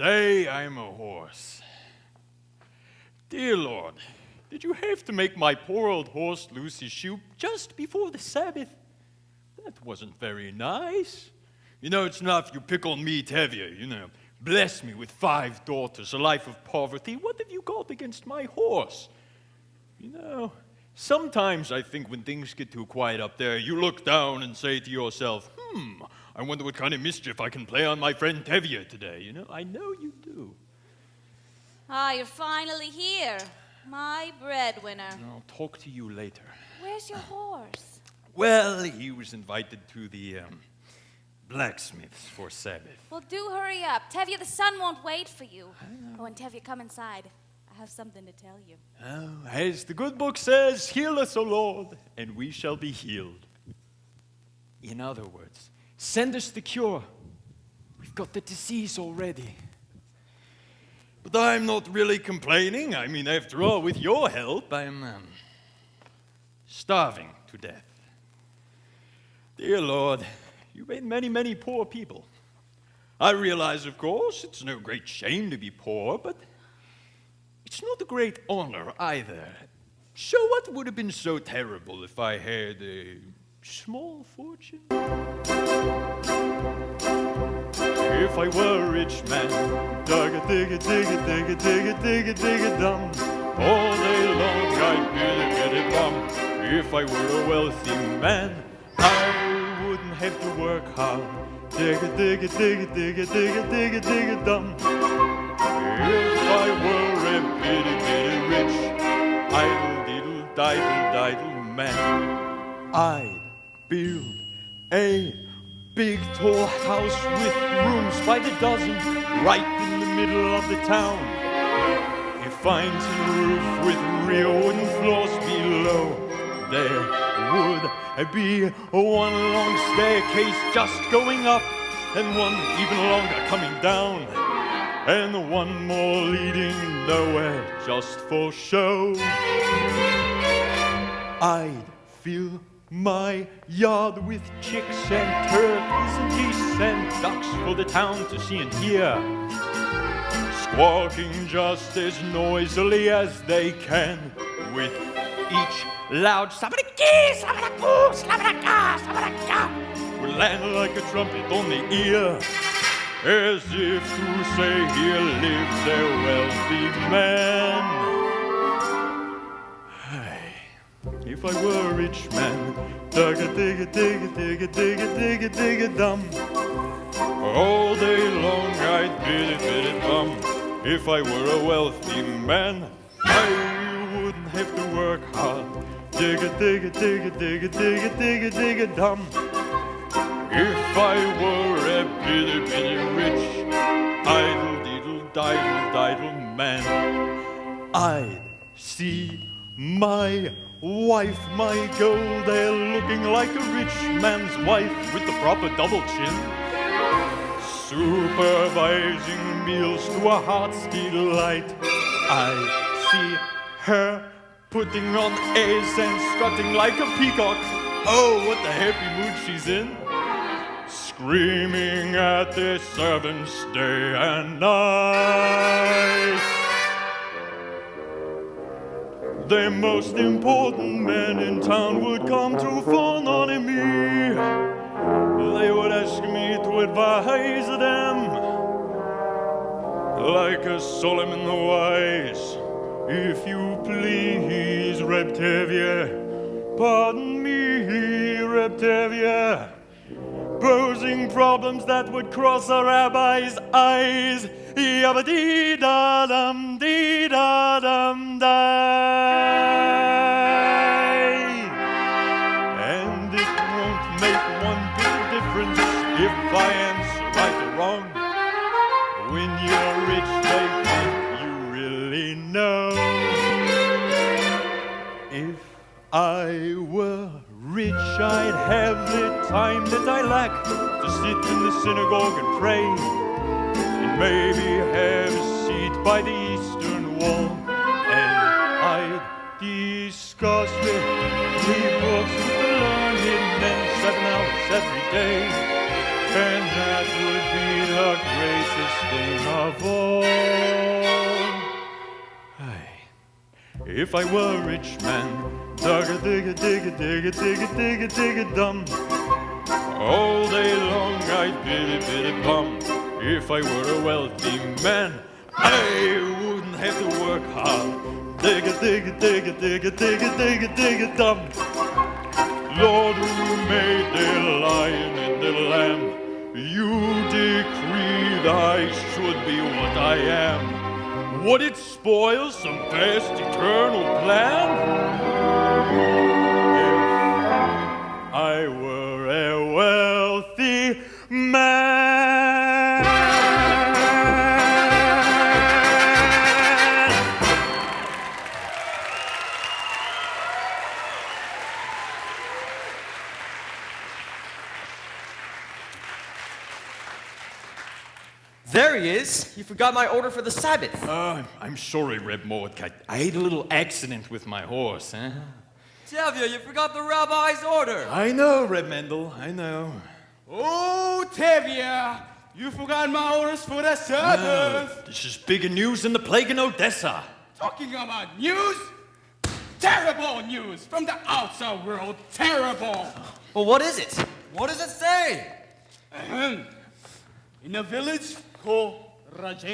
Say I'm a horse. Dear Lord, did you have to make my poor old horse lose his shoe just before the Sabbath? That wasn't very nice. It's enough you pick on me, Tevye, bless me with 5 daughters, a life of poverty. What have you got against my horse? Sometimes I think when things get too quiet up there, you look down and say to yourself, I wonder what kind of mischief I can play on my friend Tevye today. I know you do. You're finally here. My breadwinner. I'll talk to you later. Where's your horse? Well, he was invited to the blacksmiths for Sabbath. Well, do hurry up. Tevye, the sun won't wait for you. Oh, and Tevye, come inside. I have something to tell you. As the good book says, heal us, O Lord, and we shall be healed. In other words, send us the cure. We've got the disease already. But I'm not really complaining. After all, with your help, I'm starving to death. Dear Lord, you made many, many poor people. I realize, of course, it's no great shame to be poor, but it's not a great honor either. So what would have been so terrible if I had a small fortune? If I were a rich man, dum, all day long I'd biddy bum. If I were a wealthy man, I wouldn't have to work hard. Dum. If I were a bitty rich, idle man, I'd build a big tall house with rooms by the dozen, right in the middle of the town. A fine-tin roof with real wooden floors below. There would be one long staircase just going up, and one even longer coming down, and one more leading nowhere just for show. I'd fill my yard with chicks and turkeys and geese and ducks for the town to see and hear, squawking just as noisily as they can, with each loud sabba-da-gee, sabba-da-goo, sabba-da-ga, sabba-da-ga, would land like a trumpet on the ear, as if to say, here lives a wealthy man. If I were a rich man, dum, all day long I'd biddy bum. If I were a wealthy man, I wouldn't have to work hard. Dum. If I were a bitty rich, idle man, I'd see my wife, my girl, there looking like a rich man's wife with the proper double chin, supervising meals to a heart's delight. I see her putting on airs and strutting like a peacock. Oh, what a happy mood she's in. Screaming at the servants day and night. The most important men in town would come to fawn on me. They would ask me to advise them, like a Solomon the Wise. If you please, Reb Tevye, pardon me, Reb Tevye, posing problems that would cross a rabbi's eyes. Yabba-dee-da-dum, dee-da-dum, die. And it won't make one bit of difference if I answer right or wrong. When you're rich, they think you really know. If I were rich, I'd have the time that I lack to sit in the synagogue and pray, and maybe have a seat by the eastern wall, and I'd discuss the books with the learned men 7 hours every day, and that would be the greatest thing of all. if I were a rich man. Dugga digga digga digga digga digga digga dum. All day long I'd biddy biddy bum. If I were a wealthy man, I wouldn't have to work hard. Digga digga digga digga digga digga digga dum. Lord, who made the lion and the lamb? You decreed I should be what I am. Would it spoil some vast eternal plan? If I were a wealthy man. There he is. You forgot my order for the Sabbath. I'm sorry, Reb Mordecai. I had a little accident with my horse, huh? Tevye, you forgot the rabbi's order. I know, Reb Mendel, I know. Oh, Tevye, you forgot my orders for the Sabbath. This is bigger news than the plague in Odessa. Talking about news? Terrible news from the outside world. Terrible. Well, what is it? What does it say? In a village called Rajenko.